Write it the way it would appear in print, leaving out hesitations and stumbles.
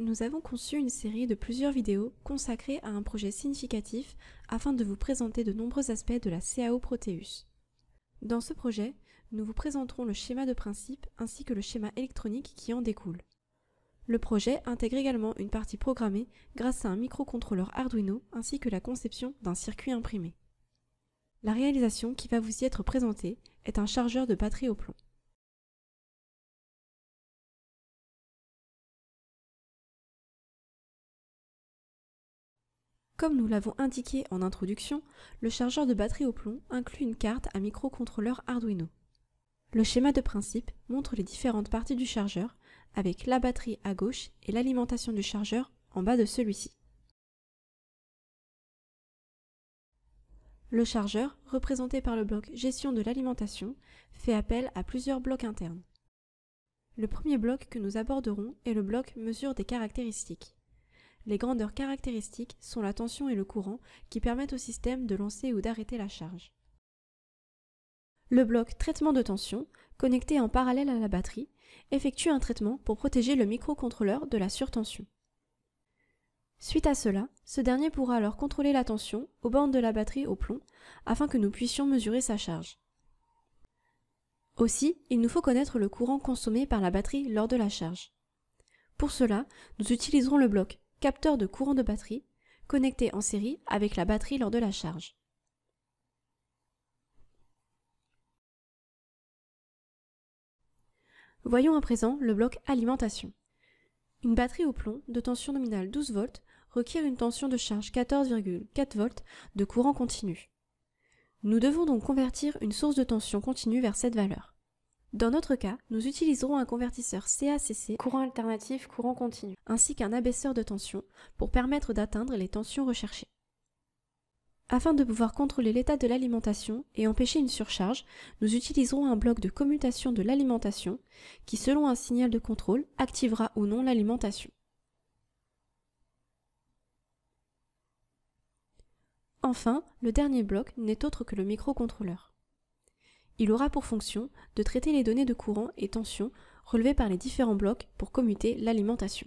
nous avons conçu une série de plusieurs vidéos consacrées à un projet significatif afin de vous présenter de nombreux aspects de la CAO Proteus. Dans ce projet, nous vous présenterons le schéma de principe ainsi que le schéma électronique qui en découle. Le projet intègre également une partie programmée grâce à un microcontrôleur Arduino ainsi que la conception d'un circuit imprimé. La réalisation qui va vous y être présentée est un chargeur de batterie au plomb. Comme nous l'avons indiqué en introduction, le chargeur de batterie au plomb inclut une carte à microcontrôleur Arduino. Le schéma de principe montre les différentes parties du chargeur, avec la batterie à gauche et l'alimentation du chargeur en bas de celui-ci. Le chargeur, représenté par le bloc Gestion de l'alimentation, fait appel à plusieurs blocs internes. Le premier bloc que nous aborderons est le bloc Mesure des caractéristiques. Les grandeurs caractéristiques sont la tension et le courant qui permettent au système de lancer ou d'arrêter la charge. Le bloc Traitement de tension, connecté en parallèle à la batterie, effectue un traitement pour protéger le microcontrôleur de la surtension. Suite à cela, ce dernier pourra alors contrôler la tension aux bornes de la batterie au plomb afin que nous puissions mesurer sa charge. Aussi, il nous faut connaître le courant consommé par la batterie lors de la charge. Pour cela, nous utiliserons le bloc Capteur de courant de batterie, connecté en série avec la batterie lors de la charge. Voyons à présent le bloc alimentation. Une batterie au plomb de tension nominale 12 volts requiert une tension de charge 14,4 volts de courant continu. Nous devons donc convertir une source de tension continue vers cette valeur. Dans notre cas, nous utiliserons un convertisseur CACC, courant alternatif courant continu, ainsi qu'un abaisseur de tension pour permettre d'atteindre les tensions recherchées. Afin de pouvoir contrôler l'état de l'alimentation et empêcher une surcharge, nous utiliserons un bloc de commutation de l'alimentation qui, selon un signal de contrôle, activera ou non l'alimentation. Enfin, le dernier bloc n'est autre que le microcontrôleur. Il aura pour fonction de traiter les données de courant et tension relevées par les différents blocs pour commuter l'alimentation.